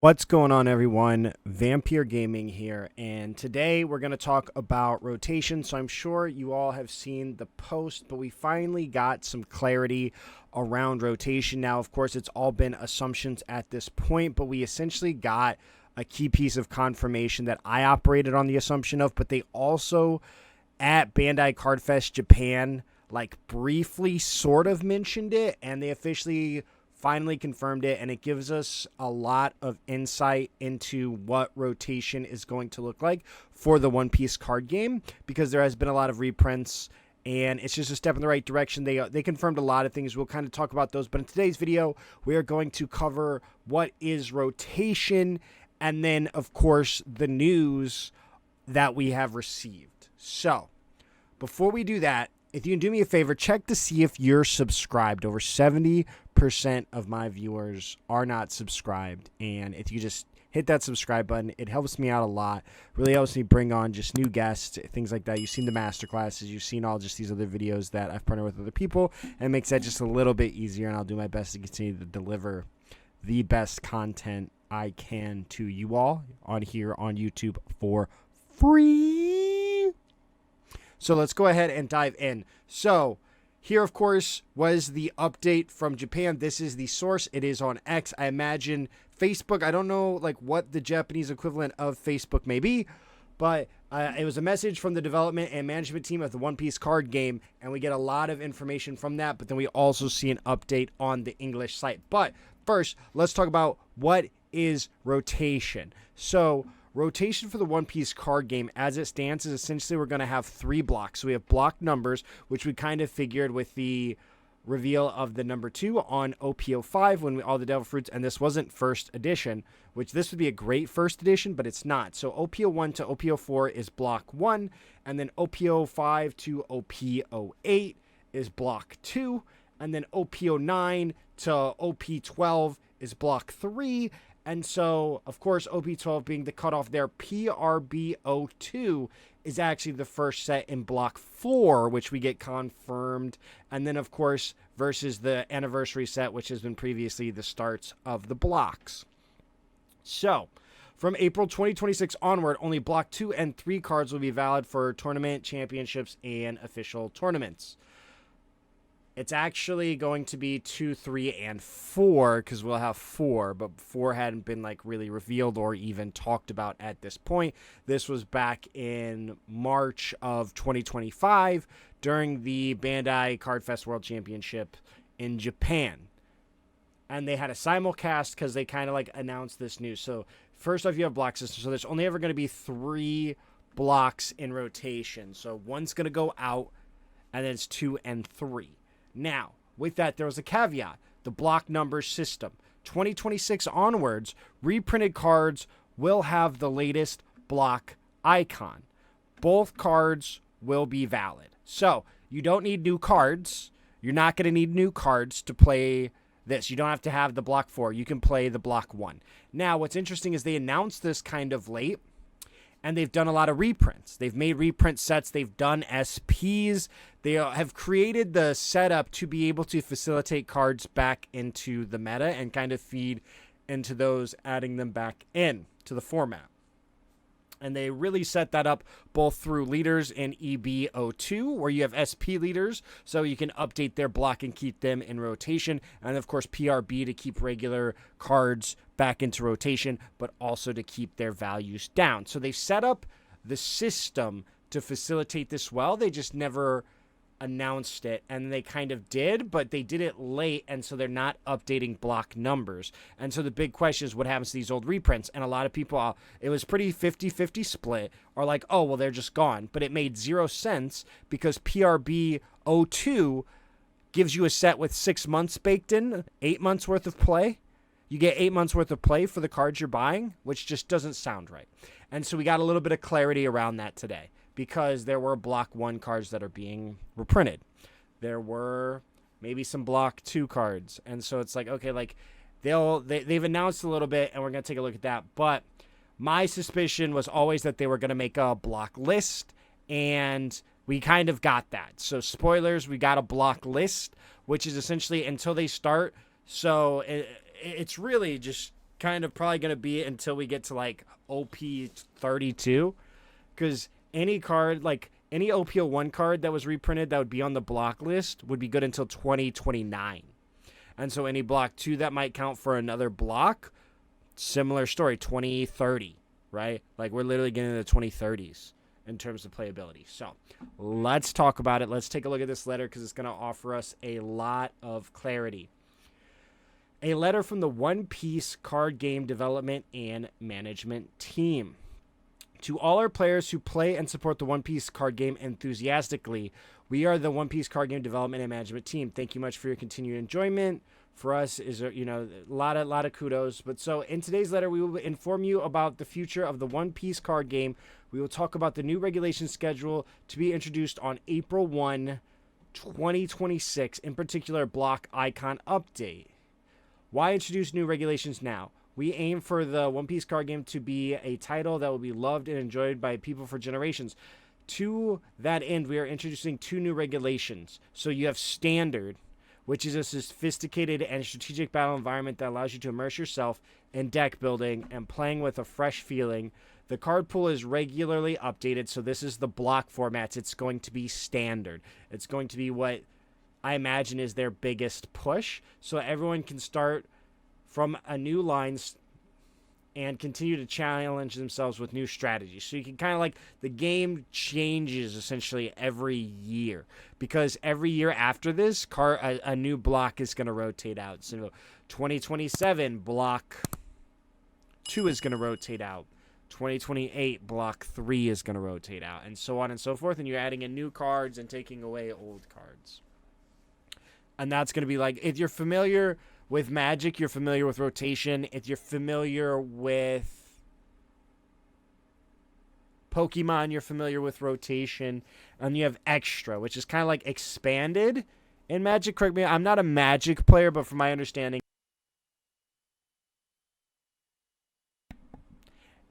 What's going on, everyone? Vampyr Gaming here, and today we're going to talk about rotation. So I'm sure you all have seen the post, but we finally got some clarity around rotation. Now, of course, it's all been assumptions at this point, but we essentially got a key piece of confirmation that I operated on the assumption of, but they also, at Bandai Cardfest Japan, like briefly sort of mentioned it, and they officially finally confirmed it, and it gives us a lot of insight into what rotation is going to look like for the One Piece card game, because there has been a lot of reprints and it's just a step in the right direction. They confirmed a lot of things. We'll kind of talk about those, but in today's video we are going to cover what is rotation, and then of course the news that we have received. So before we do that, if you can do me a favor, check to see if you're subscribed. Over 70% of my viewers are not subscribed. And if you just hit that subscribe button, it helps me out a lot. Really helps me bring on just new guests, things like that. You've seen the masterclasses. You've seen all just these other videos that I've partnered with other people. And it makes that just a little bit easier. And I'll do my best to continue to deliver the best content I can to you all on here on YouTube for free. So let's go ahead and dive in. So here, of course, was the update from Japan. This is the source. It is on X. I imagine Facebook. I don't know like what the Japanese equivalent of Facebook may be, but it was a message from the development and management team of the One Piece card game, and we get a lot of information from that. But then we also see an update on the English site. But first, let's talk about what is rotation. So rotation for the One Piece card game as it stands is essentially we're going to have 3 blocks. So we have block numbers, which we kind of figured with the reveal of the number 2 on OP05 when all the Devil Fruits, and this wasn't first edition, which this would be a great first edition, but it's not. So OP01 to OP04 is block 1, and then OP05 to OP08 is block 2, and then OP09 to OP12 is block 3. And so, of course, OP12 being the cutoff there, PRB02 is actually the first set in block 4, which we get confirmed. And then, of course, versus the anniversary set, which has been previously the starts of the blocks. So, from April 2026 onward, only block 2 and 3 cards will be valid for tournament, championships, and official tournaments. It's actually going to be 2, 3, and 4 because we'll have 4, but 4 hadn't been like really revealed or even talked about at this point. This was back in March of 2025 during the Bandai Card Fest World Championship in Japan. And they had a simulcast because they kind of like announced this news. So first off, you have block system. So there's only ever going to be 3 blocks in rotation. So one's going to go out, and then it's 2 and 3. Now, with that, there was a caveat. The block number system. 2026 onwards, reprinted cards will have the latest block icon. Both cards will be valid. So, you don't need new cards. You're not going to need new cards to play this. You don't have to have the block 4. You can play the block 1. Now, what's interesting is they announced this kind of late, and they've done a lot of reprints. They've made reprint sets. They've done SPs. They have created the setup to be able to facilitate cards back into the meta and kind of feed into those, adding them back in to the format. And they really set that up both through leaders in EB02, where you have SP leaders, so you can update their block and keep them in rotation. And, of course, PRB to keep regular cards back into rotation, but also to keep their values down. So they set up the system to facilitate this well. They just never announced it, and they kind of did, but they did it late, and so they're not updating block numbers. And so the big question is what happens to these old reprints. And a lot of people, it was pretty 50-50 split, are like, oh, well, they're just gone. But it made 0 sense because PRB02 gives you a set with 6 months baked in, 8 months worth of play. You get 8 months worth of play for the cards you're buying, which just doesn't sound right. And so we got a little bit of clarity around that today, because there were block 1 cards that are being reprinted. There were maybe some block 2 cards. And so it's like, okay, like they've announced a little bit, and we're going to take a look at that. But my suspicion was always that they were going to make a block list, and we kind of got that. So spoilers, we got a block list, which is essentially until they start. So it's really just kind of probably going to be until we get to like OP 32, because any card, like any OP01 card that was reprinted that would be on the block list would be good until 2029. And so any block 2 that might count for another block, similar story, 2030, right? Like we're literally getting into the 2030s in terms of playability. So let's talk about it. Let's take a look at this letter because it's going to offer us a lot of clarity. A letter from the One Piece card game development and management team. To all our players who play and support the One Piece card game enthusiastically, we are the One Piece card game development and management team. Thank you much for your continued enjoyment. For us is a lot of kudos. But so in today's letter, we will inform you about the future of the One Piece card game. We will talk about the new regulation schedule to be introduced on April 1, 2026. In particular, block icon update. Why introduce new regulations now? We aim for the One Piece card game to be a title that will be loved and enjoyed by people for generations. To that end, we are introducing 2 new regulations. So you have Standard, which is a sophisticated and strategic battle environment that allows you to immerse yourself in deck building and playing with a fresh feeling. The card pool is regularly updated, so this is the block formats. It's going to be Standard. It's going to be what I imagine is their biggest push, so everyone can start from a new line and continue to challenge themselves with new strategies. So you can kind of like, the game changes essentially every year, because every year after this, a new block is going to rotate out. So 2027, block 2 is going to rotate out. 2028, block 3 is going to rotate out, and so on and so forth. And you're adding in new cards and taking away old cards. And that's going to be like, if you're familiar with Magic, you're familiar with rotation. If you're familiar with Pokemon, you're familiar with rotation. And you have Extra, which is kind of like expanded in Magic. Correct me, I'm not a Magic player, but from my understanding,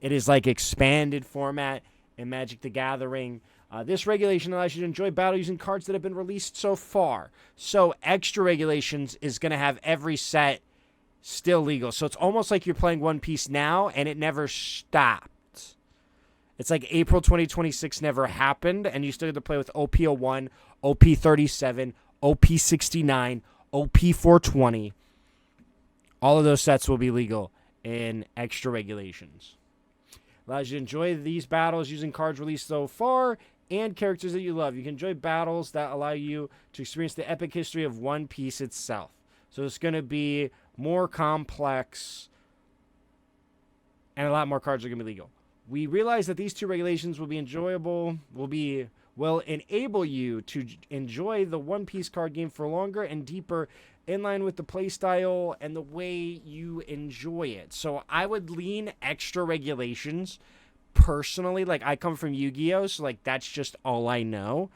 it is like expanded format in Magic the Gathering. This regulation allows you to enjoy battle using cards that have been released so far. So Extra regulations is going to have every set still legal. So it's almost like you're playing One Piece now and it never stopped. It's like April 2026 never happened and you still get to play with OP01, OP37, OP69, OP420. All of those sets will be legal in Extra regulations. Allows you to enjoy these battles using cards released so far and characters that you love. You can enjoy battles that allow you to experience the epic history of One Piece itself. So it's going to be more complex, and a lot more cards are going to be legal. We realize that these 2 regulations will be enjoyable, will enable you to enjoy the One Piece card game for longer and deeper, in line with the playstyle and the way you enjoy it. So I would lean Extra regulations personally. Like, I come from Yu-Gi-Oh, so like that's just all I know.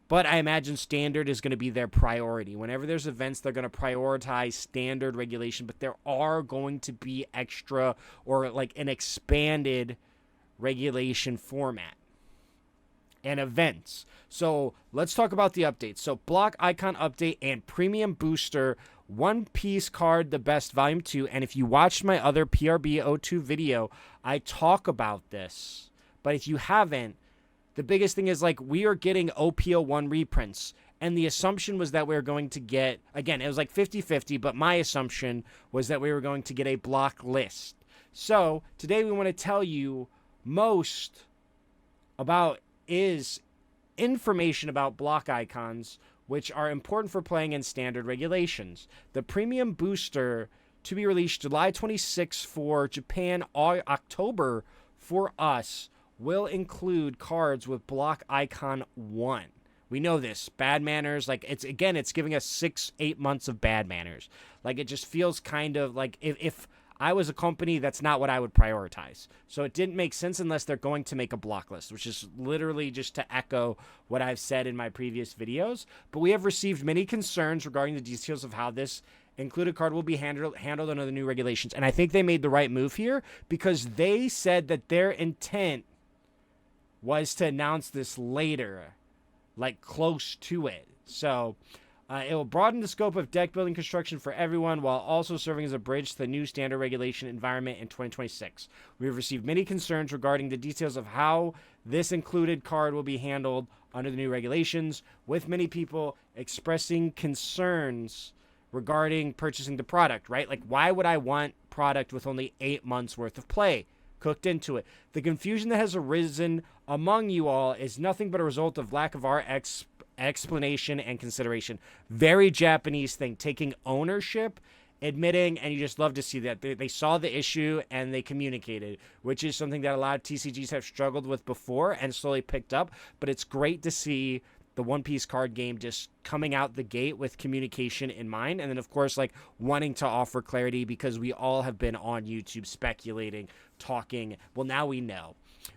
But I imagine Standard is going to be their priority. Whenever there's events, they're going to prioritize Standard regulation, but there are going to be Extra or like an expanded regulation format and events. So let's talk about the updates. So block icon update and premium booster, One Piece card the best volume 2. And if you watched my other PRB02 video, I talk about this. But if you haven't, the biggest thing is like we are getting OP01 reprints. And the assumption was that we were going to get, again, it was like 50-50, but my assumption was that we were going to get a block list. So today we want to tell you most about is information about block icons, which are important for playing in Standard regulations. The premium booster to be released July 26 for Japan, October for us, will include cards with block icon 1. We know this. Bad Manners, like it's giving us 6-8 months of Bad Manners. Like it just feels kind of like if I was a company, that's not what I would prioritize. So it didn't make sense unless they're going to make a block list, which is literally just to echo what I've said in my previous videos. But we have received many concerns regarding the details of how this included card will be handled under the new regulations. And I think they made the right move here because they said that their intent was to announce this later, like close to it. So It will broaden the scope of deck building construction for everyone while also serving as a bridge to the new standard regulation environment in 2026. We have received many concerns regarding the details of how this included card will be handled under the new regulations, with many people expressing concerns regarding purchasing the product, right? Like, why would I want product with only 8 months worth of play cooked into it? The confusion that has arisen among you all is nothing but a result of lack of our explanation and consideration. Very Japanese thing, taking ownership, admitting, and you just love to see that they saw the issue and they communicated, which is something that a lot of TCGs have struggled with before and slowly picked up. But it's great to see the One Piece card game just coming out the gate with communication in mind, and then of course like wanting to offer clarity, because we all have been on YouTube speculating, talking. Well, now we know.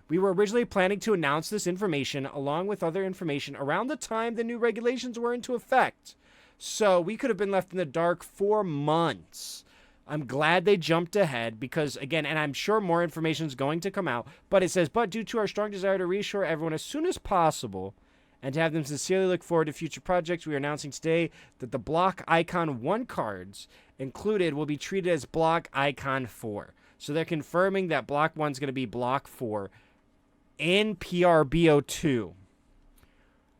We were originally planning to announce this information along with other information around the time the new regulations were into effect. So we could have been left in the dark for months. I'm glad they jumped ahead because, again, and I'm sure more information is going to come out, but it says, but due to our strong desire to reassure everyone as soon as possible and to have them sincerely look forward to future projects, we are announcing today that the Block Icon 1 cards included will be treated as Block Icon 4. So they're confirming that Block 1 is going to be Block 4 in PRBO2.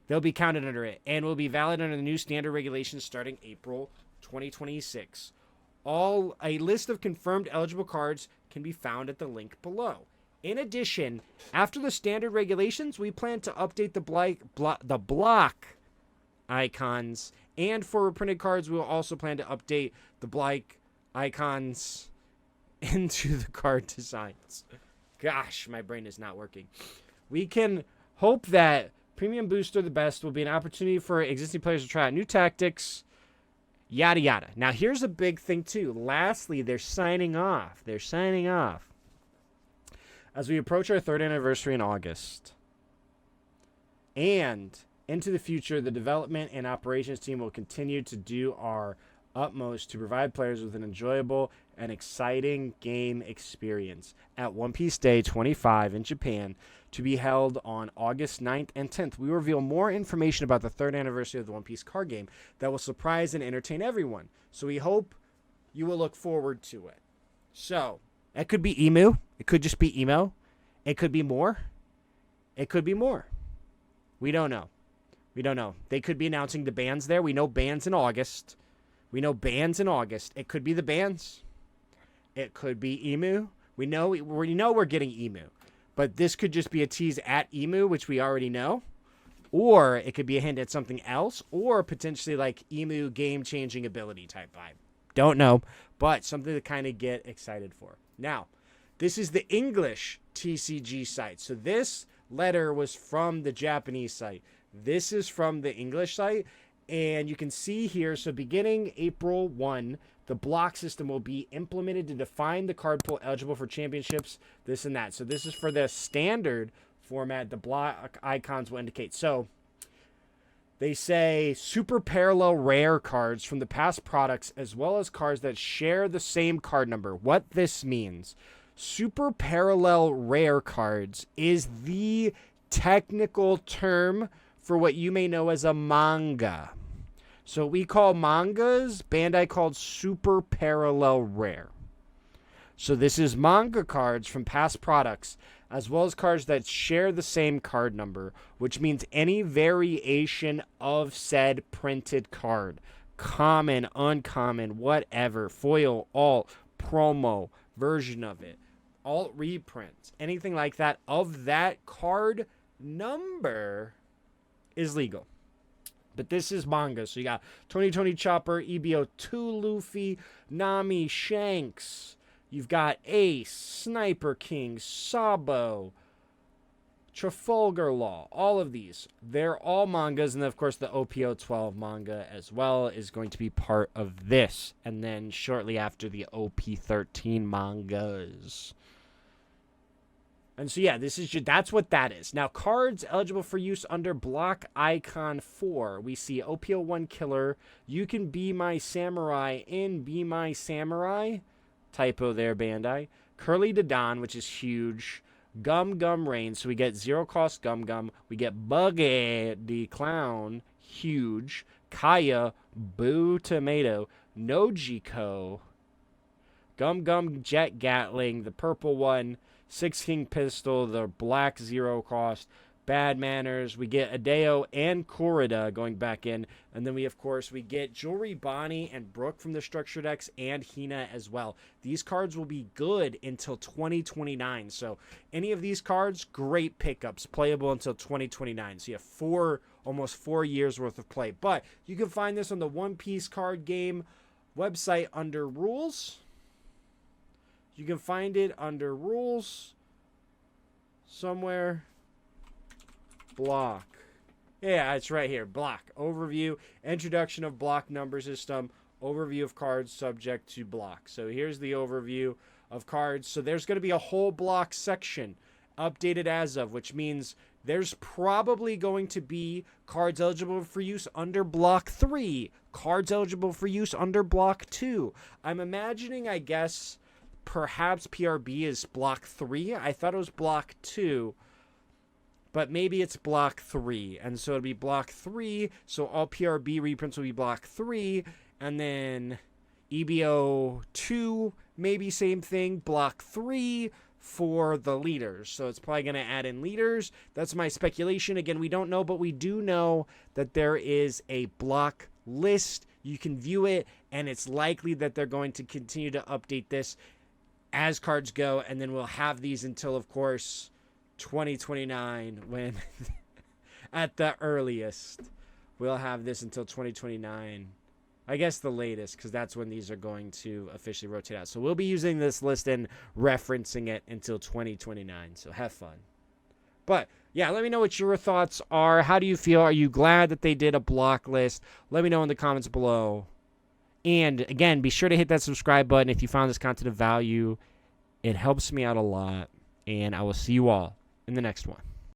They'll be counted under it and will be valid under the new standard regulations starting April 2026. A list of confirmed eligible cards can be found at the link below. In addition, after the standard regulations, we plan to update the block icons, and for reprinted cards, we will also plan to update the block icons into the card designs. Gosh, my brain is not working. We can hope that Premium Booster the Best will be an opportunity for existing players to try out new tactics, yada yada. Now, here's a big thing, too. Lastly, they're signing off. As we approach our 3rd anniversary in August, and into the future, the development and operations team will continue to do our utmost to provide players with an enjoyable and exciting game experience at One Piece Day 25 in Japan, to be held on August 9th and 10th. We reveal more information about the 3rd anniversary of the One Piece card game that will surprise and entertain everyone. So we hope you will look forward to it. So, it could be Emu. It could just be Emo. It could be more. It could be more. We don't know. They could be announcing the bands there. We know bands in August. It could be the bands. It could be Emu. We know we're getting Emu. But this could just be a tease at Emu, which we already know. Or it could be a hint at something else. Or potentially like Emu game-changing ability type vibe. Don't know. But something to kind of get excited for. Now, this is the English TCG site. So this letter was from the Japanese site. This is from the English site. And you can see here, so beginning April 1, the block system will be implemented to define the card pool eligible for championships, this and that. So this is for the standard format. The block icons will indicate. So they say super parallel rare cards from the past products, as well as cards that share the same card number. What this means, super parallel rare cards is the technical term for what you may know as a manga. So we call mangas, Bandai called super parallel rare. So this is manga cards from past products, as well as cards that share the same card number, which means any variation of said printed card. Common, uncommon, whatever, foil, alt, promo, version of it, alt reprints, anything like that of that card number is legal. But this is manga. So you got Tony Chopper, EBO2 Luffy, Nami, Shanks. You've got Ace, Sniper King, Sabo, Trafalgar Law. All of these. They're all mangas. And then, of course, the OPO 12 manga as well is going to be part of this. And then shortly after, the OP 13 mangas. And so, yeah, that's what that is. Now, cards eligible for use under Block Icon 4. We see OPO1 Killer. You can be my samurai in Be My Samurai. Typo there, Bandai. Curly Dadan, which is huge. Gum Rain. So we get zero cost Gum. We get Buggy the Clown. huge. Kaya, Boo Tomato, Nojiko, Gum Gum Jet Gatling, the purple one, Six King Pistol, the black 0 cost, Bad Manners. We get Adeo and Corrida going back in. And then we, of course, we get Jewelry Bonnie and Brooke from the Structure decks and Hina as well. These cards will be good until 2029. So any of these cards, great pickups, playable until 2029. So you have almost 4 years worth of play. But you can find this on the One Piece card game website under Rules. You can find it under Rules somewhere. Block. Yeah, it's right here. Block. Overview. Introduction of block number system. Overview of cards subject to block. So here's the overview of cards. So there's going to be a whole block section updated as of, which means there's probably going to be cards eligible for use under block 3. Cards eligible for use under block 2. I'm imagining, I guess, perhaps PRB is block 3. I thought it was block 2. But maybe it's block 3. And so it'll be block 3. So all PRB reprints will be block 3. And then EBO 2, maybe same thing. Block 3 for the leaders. So it's probably going to add in leaders. That's my speculation. Again, we don't know, but we do know that there is a block list. You can view it. And it's likely that they're going to continue to update this as cards go. And then we'll have these until, of course, 2029, when at the earliest we'll have this until 2029, I guess the latest, because that's when these are going to officially rotate out. So we'll be using this list and referencing it until 2029, so have fun. But yeah, let me know what your thoughts are. How do you feel? Are you glad that they did a block list? Let me know in the comments below. And again, be sure to hit that subscribe button if you found this content of value. It helps me out a lot. And I will see you all in the next one.